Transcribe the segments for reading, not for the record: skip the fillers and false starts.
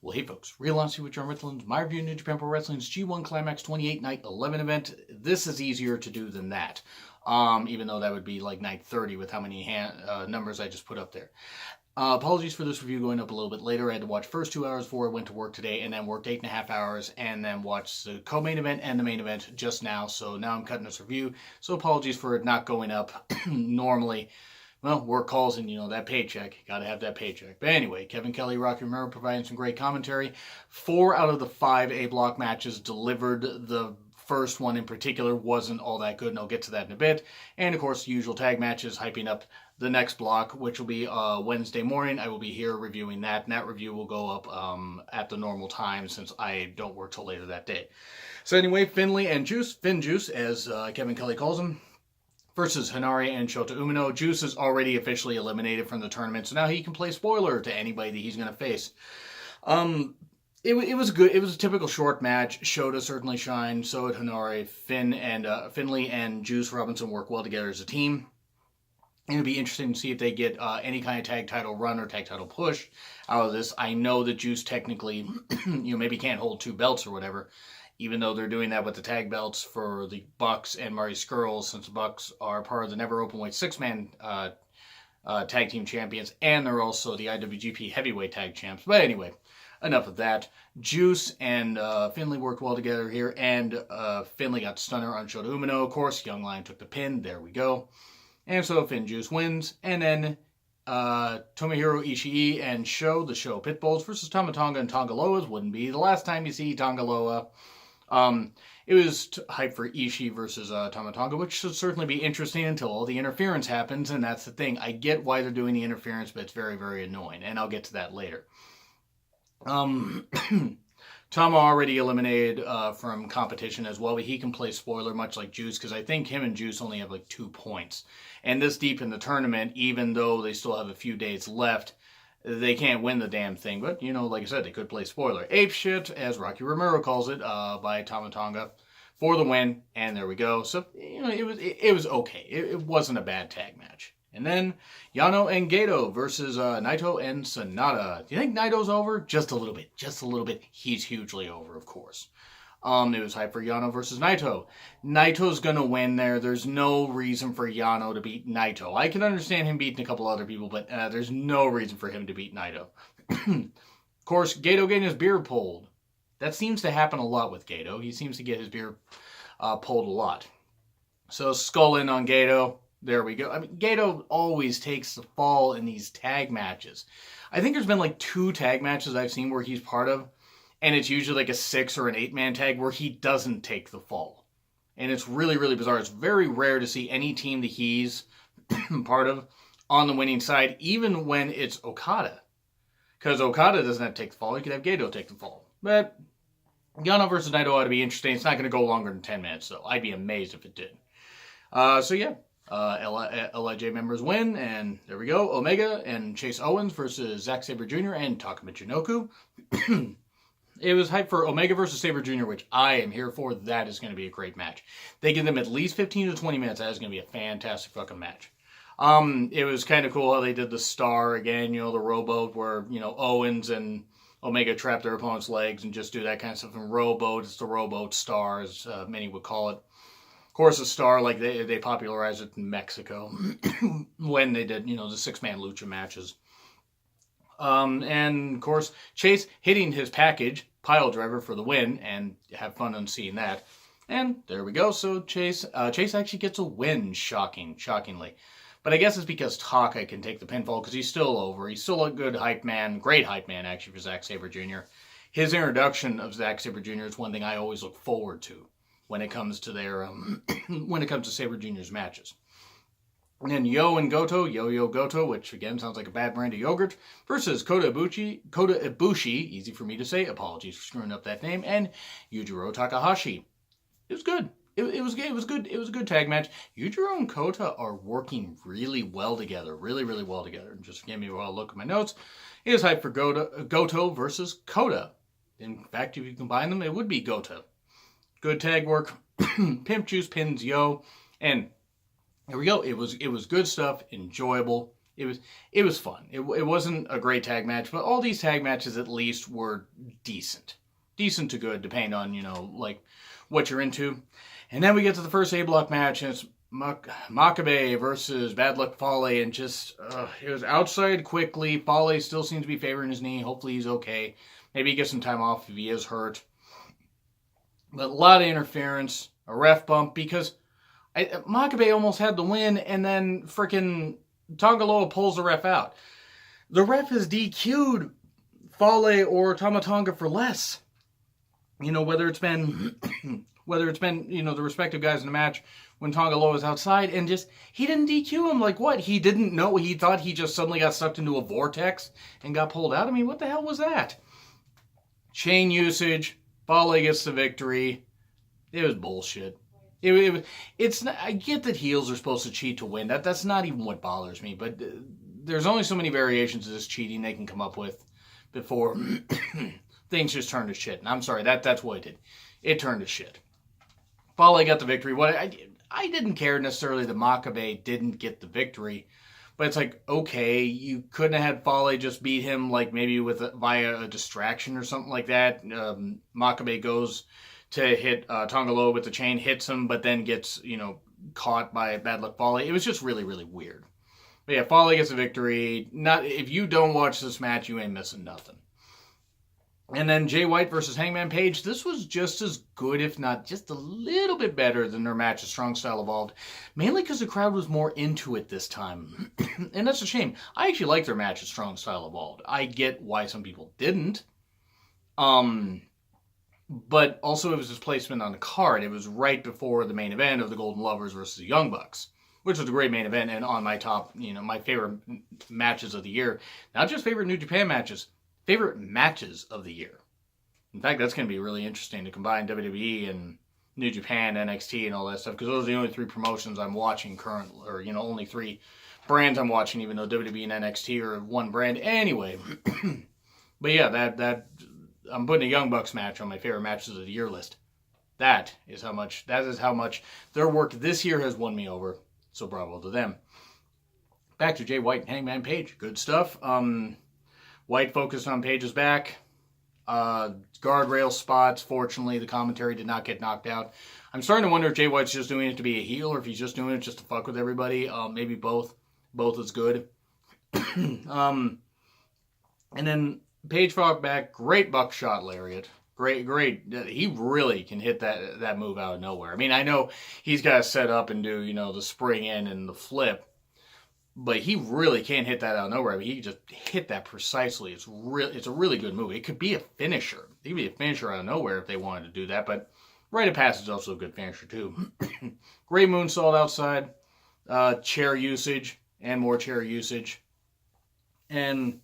Well, hey folks, Real Honesty with John Ritland, my review of New Japan Pro Wrestling's G1 Climax 28 Night 11 event. This is easier to do than that, even though that would be like Night 30 with how many numbers I just put up there. Apologies for this review going up a little bit later. I had to watch first 2 hours before I went to work today, and then worked 8.5 hours, and then watched the co-main event and the main event just now. So now I'm cutting this review. So apologies for it not going up normally. Well, work calls and, that paycheck. Got to have that paycheck. But anyway, Kevin Kelly, Rocky Romero providing some great commentary. 4 out of the 5 A-block matches delivered. The first one in particular wasn't all that good, and I'll get to that in a bit. And, of course, the usual tag matches hyping up the next block, which will be Wednesday morning. I will be here reviewing that, and that review will go up at the normal time since I don't work till later that day. So anyway, Finley and Juice, Finn Juice, as Kevin Kelly calls him, versus Hanari and Shota Umino. Juice is already officially eliminated from the tournament, so now he can play spoiler to anybody that he's going to face. It was good. It was a typical short match. Shota certainly shined. So did Hanari. Finley and Juice Robinson work well together as a team. It'll be interesting to see if they get any kind of tag title run or tag title push out of this. I know that Juice technically, maybe can't hold 2 belts or whatever, even though they're doing that with the tag belts for the Bucks and Murray Skrull, since the Bucks are part of the Never Openweight 6-man tag team champions, and they're also the IWGP Heavyweight Tag Champs. But anyway, enough of that. Juice and Finley worked well together here, and Finley got the stunner on Shota Umino. Of course, Young Lion took the pin. There we go. And so Finn Juice wins, and then Tomohiro Ishii and the Show Pitbulls versus Tama Tonga and Tonga Loa's. Wouldn't be the last time you see Tonga Loa. It was hype for Ishii versus Tama Tonga, which should certainly be interesting until all the interference happens, and that's the thing. I get why they're doing the interference, but it's very, very annoying, and I'll get to that later. Tama already eliminated from competition as well, but he can play spoiler much like Juice, because I think him and Juice only have like 2 points. And this deep in the tournament, even though they still have a few days left, they can't win the damn thing. But, like I said, they could play spoiler. Ape shit, as Rocky Romero calls it, by Tama Tonga for the win. And there we go. So, it was okay. It wasn't a bad tag match. And then Yano and Gato versus Naito and Sonata. Do you think Naito's over? Just a little bit. Just a little bit. He's hugely over, of course. It was hype for Yano versus Naito. Naito's going to win there. There's no reason for Yano to beat Naito. I can understand him beating a couple other people, but there's no reason for him to beat Naito. Of course, Gato getting his beard pulled. That seems to happen a lot with Gato. He seems to get his beard pulled a lot. So, skull in on Gato. There we go. I mean, Gato always takes the fall in these tag matches. I think there's been like 2 tag matches I've seen where he's part of, and it's usually like a 6 or an 8-man tag where he doesn't take the fall. And it's really, really bizarre. It's very rare to see any team that he's part of on the winning side, even when it's Okada. Because Okada doesn't have to take the fall. He could have Gato take the fall. But Yano versus Naito ought to be interesting. It's not going to go longer than 10 minutes, though. I'd be amazed if it did. So yeah. LIJ members win, and there we go. Omega and Chase Owens versus Zack Sabre Jr. and Takuma Michinoku. It was hype for Omega versus Sabre Jr., which I am here for. That is going to be a great match. They give them at least 15 to 20 minutes. That is going to be a fantastic fucking match. It was kind of cool how they did the star again, the rowboat where, Owens and Omega trap their opponent's legs and just do that kind of stuff. And rowboat, it's the rowboat star, as many would call it. Of course, a star, like they popularized it in Mexico when they did, the 6-man lucha matches. And, of course, Chase hitting his package, pile driver, for the win, and have fun on seeing that. And there we go. So Chase actually gets a win, shockingly. But I guess it's because Taka can take the pinfall, because he's still over. He's still a good hype man, great hype man, actually, for Zack Sabre Jr. His introduction of Zack Sabre Jr. is one thing I always look forward to when it comes to their when it comes to Sabre Jr.'s matches. And then Yo Goto, which again sounds like a bad brand of yogurt, versus Kota Ibushi, easy for me to say, apologies for screwing up that name, and Yujiro Takahashi. It was good. It was good. It was a good tag match. Yujiro and Kota are working really well together. Really, really well together. Just give me a while to look at my notes. It is hype for Goto versus Kota. In fact, if you combine them, it would be Goto. Good tag work. Pimp Juice pins Yo. And there we go. It was good stuff. Enjoyable. it was fun. It wasn't a great tag match, but all these tag matches at least were decent to good, depending on like what you're into. And then we get to the first A block match, and it's Makabe versus Bad Luck Fale, and just it was outside quickly. Fale still seems to be favoring his knee. Hopefully he's okay. Maybe he gets some time off if he is hurt. But a lot of interference, a ref bump, because Makabe almost had the win, and then freaking Tongaloa pulls the ref out. The ref has DQ'd Fale or Tama Tonga for less. Whether it's been the respective guys in the match when Tongaloa was outside, and just he didn't DQ him. Like what? He didn't know. He thought he just suddenly got sucked into a vortex and got pulled out. I mean, what the hell was that? Chain usage. Fale gets the victory. It was bullshit. It's not, I get that heels are supposed to cheat to win. That's not even what bothers me. But there's only so many variations of this cheating they can come up with before things just turn to shit. And I'm sorry, that's what it did. It turned to shit. Fale got the victory. I didn't care necessarily that Makabe didn't get the victory. But it's like, okay, you couldn't have had Fale just beat him, like maybe via a distraction or something like that. Makabe goes to hit Tongaloa with the chain, hits him, but then gets, caught by Bad Luck Fale. It was just really, really weird. But yeah, Fale gets a victory. If you don't watch this match, you ain't missing nothing. And then Jay White versus Hangman Page. This was just as good, if not just a little bit better than their match at Strong Style Evolved. Mainly because the crowd was more into it this time. And that's a shame. I actually like their match at Strong Style Evolved. I get why some people didn't. But also it was his placement on the card. It was right before the main event of the Golden Lovers versus the Young Bucks, which was a great main event and on my top, my favorite matches of the year. Not just favorite New Japan matches. Favorite matches of the year. In fact, that's going to be really interesting to combine WWE and New Japan, NXT, and all that stuff, because those are the only three promotions I'm watching currently, or, only three brands I'm watching, even though WWE and NXT are one brand anyway. But yeah, that I'm putting a Young Bucks match on my favorite matches of the year list. That is how much their work this year has won me over. So bravo to them. Back to Jay White and Hangman Page. Good stuff. White focused on Page's back. Guardrail spots. Fortunately, the commentary did not get knocked out. I'm starting to wonder if Jay White's just doing it to be a heel or if he's just doing it just to fuck with everybody. Maybe both. Both is good. And then Page fought back. Great buckshot lariat. Great. He really can hit that move out of nowhere. I mean, I know he's got to set up and do, the spring in and the flip. But he really can't hit that out of nowhere. I mean, he just hit that precisely. It's a really good move. It could be a finisher. It could be a finisher out of nowhere if they wanted to do that. But Rite of Passage is also a good finisher, too. Great moonsault outside. Chair usage and more chair usage. And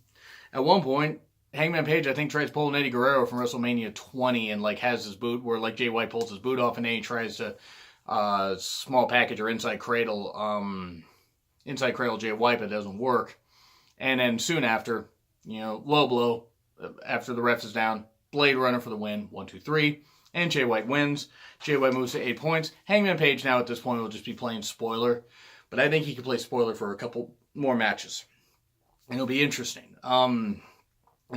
at one point, Hangman Page, I think, tries to pull an Eddie Guerrero from WrestleMania 20 and, has his boot where, Jay White pulls his boot off and then he tries to small package or inside cradle Jay White, but it doesn't work. And then soon after, low blow, after the ref is down, Blade Runner for the win, 1, 2, 3, and Jay White wins. Jay White moves to 8 points. Hangman Page now at this point will just be playing spoiler, but I think he can play spoiler for a couple more matches. And it'll be interesting. And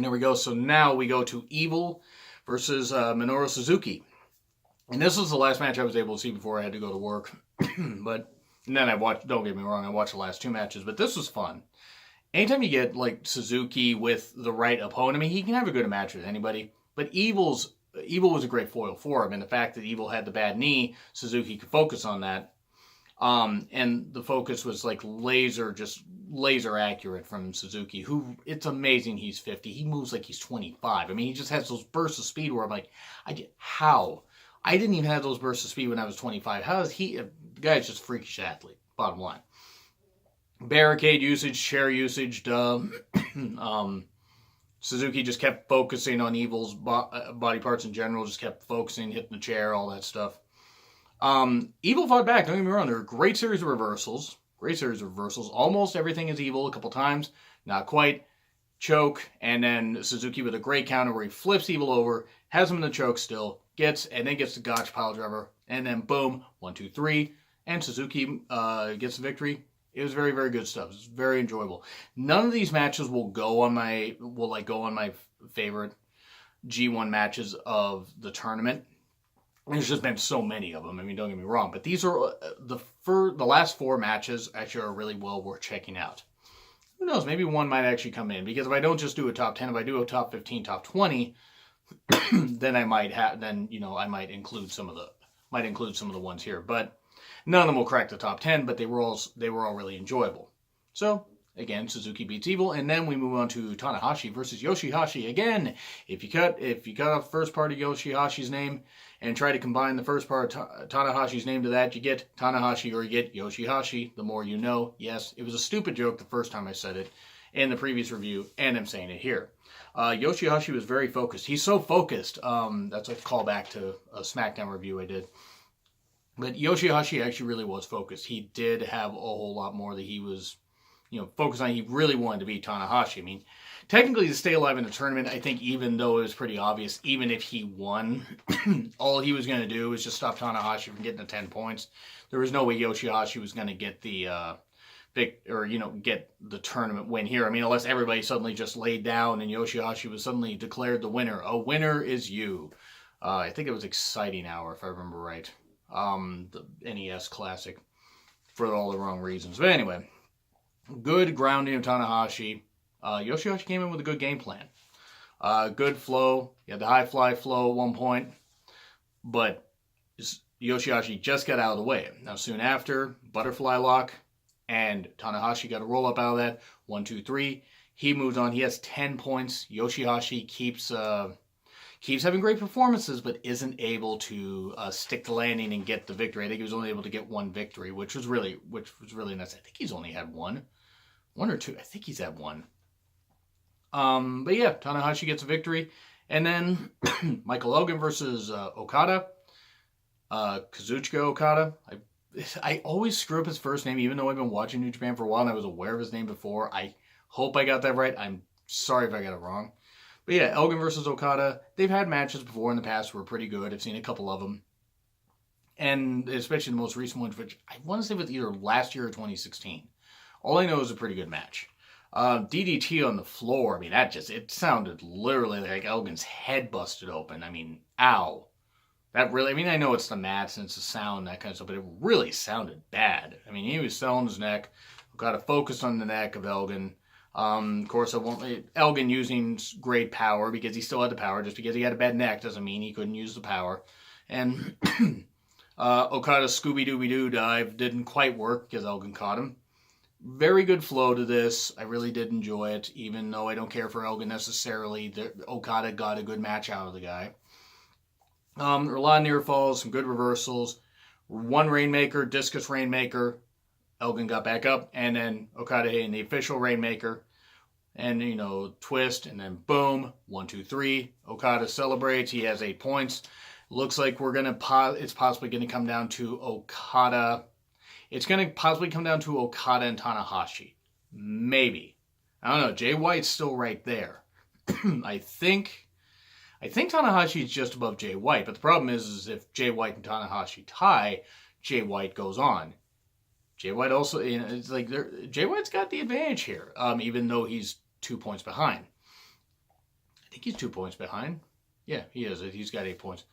there we go. So now we go to Evil versus Minoru Suzuki. And this was the last match I was able to see before I had to go to work. And then don't get me wrong, I watched the last two matches, but this was fun. Anytime you get, Suzuki with the right opponent, I mean, he can have a good match with anybody, but Evil was a great foil for him, and the fact that Evil had the bad knee, Suzuki could focus on that, and the focus was, laser accurate from Suzuki, who, it's amazing he's 50. He moves like he's 25. I mean, he just has those bursts of speed where I'm like, how? I didn't even have those bursts of speed when I was 25. How is he? The guy's just a freakish athlete, bottom line. Barricade usage, chair usage, Suzuki just kept focusing on Evil's body parts in general, just kept focusing, hitting the chair, all that stuff. Evil fought back, don't get me wrong, there were a great series of reversals. Almost everything is Evil a couple times, not quite. Choke, and then Suzuki with a great counter where he flips Evil over, has him in the choke still, gets the Gotch pile driver, and then boom, 1, 2, 3, and Suzuki gets the victory. It was very, very good stuff. It's very enjoyable. None of these matches will go on my favorite G1 matches of the tournament. There's just been so many of them. I mean, don't get me wrong, but these are the last 4 matches actually are really well worth checking out. Who knows? Maybe one might actually come in, because if I don't just do a top 10, if I do a top 15, top 20, then I might I might include some of the ones here. But none of them will crack the top 10, but they were all really enjoyable. So again, Suzuki beats Evil, and then we move on to Tanahashi versus Yoshihashi. Again, if you cut off the first part of Yoshihashi's name and try to combine the first part of Tanahashi's name to that, you get Tanahashi or you get Yoshihashi. The more you know. Yes, it was a stupid joke the first time I said it in the previous review, and I'm saying it here. Yoshihashi was very focused. He's so focused. That's a callback to a SmackDown review I did. But Yoshihashi actually really was focused. He did have a whole lot more that he was focused on. He really wanted to beat Tanahashi. I mean, technically to stay alive in the tournament, I think even though it was pretty obvious, even if he won, all he was going to do was just stop Tanahashi from getting to 10 points. There was no way Yoshihashi was going to get the get the tournament win here. I mean, unless everybody suddenly just laid down and Yoshihashi was suddenly declared the winner. A winner is you. I think it was Exciting Hour, if I remember right. The NES classic, for all the wrong reasons. But anyway, good grounding of Tanahashi. Yoshihashi came in with a good game plan. Good flow. He had the high fly flow at one point, but Yoshihashi just got out of the way. Now, soon after, butterfly lock, and Tanahashi got a roll up out of that. 1, 2, 3. He moves on. He has 10 points. Yoshihashi keeps having great performances, but isn't able to stick the landing and get the victory. I think he was only able to get 1 victory, which was really nice. I think he's only had 1 or 2. I think he's had 1. But yeah, Tanahashi gets a victory, and then Michael Elgin versus Okada. Kazuchika Okada. I always screw up his first name, even though I've been watching New Japan for a while and I was aware of his name before. I hope I got that right. I'm sorry if I got it wrong. But yeah, Elgin versus Okada. They've had matches before in the past were pretty good. I've seen a couple of them. And especially the most recent one, which I want to say was either last year or 2016. All I know is a pretty good match. DDT on the floor, I mean, it sounded literally like Elgin's head busted open. I mean, ow. That really, I mean, I know it's the mats and it's the sound, that kind of stuff, but it really sounded bad. I mean, he was selling his neck. Got to focus on the neck of Elgin. Of course, Elgin using great power because he still had the power. Just because he had a bad neck doesn't mean he couldn't use the power. And Okada's Scooby-Dooby-Doo dive didn't quite work because Elgin caught him. Very good flow to this. I really did enjoy it, even though I don't care for Elgin necessarily. Okada got a good match out of the guy. A lot of near falls, some good reversals. 1 Rainmaker, discus Rainmaker. Elgin got back up, and then Okada hitting the official Rainmaker. And, twist, and then boom, 1, 2, 3. Okada celebrates. He has 8 points. Looks like it's possibly going to come down to Okada. It's going to possibly come down to Okada and Tanahashi. Maybe. I don't know. Jay White's still right there. I think Tanahashi is just above Jay White, but the problem is if Jay White and Tanahashi tie, Jay White goes on. Jay White also, it's like Jay White's got the advantage here, even though he's 2 points behind. I think he's 2 points behind. Yeah, he is. He's got 8 points.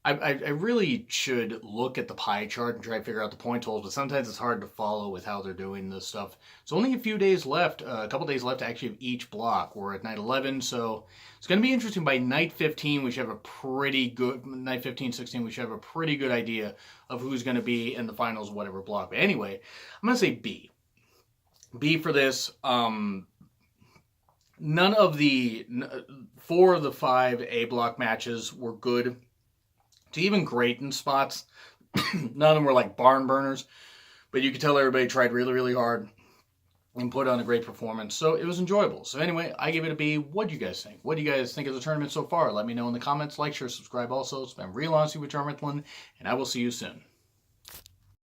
I really should look at the pie chart and try to figure out the point totals, but sometimes it's hard to follow with how they're doing this stuff. It's only a few days left, a couple days left actually of each block. We're at night 11, so it's going to be interesting. By night 15, we should have a pretty good, night 15, 16, we should have a pretty good idea of who's going to be in the finals, whatever block. But anyway, I'm going to say B. B for this. None of the 4 of the 5 A block matches were good to even great in spots. None of them were like barn burners, but you could tell everybody tried really, really hard and put on a great performance. So it was enjoyable. So anyway, I give it a B. What do you guys think? What do you guys think of the tournament so far? Let me know in the comments. Like, share, subscribe also. It's been Real Honesty with Jarmithlin, and I will see you soon.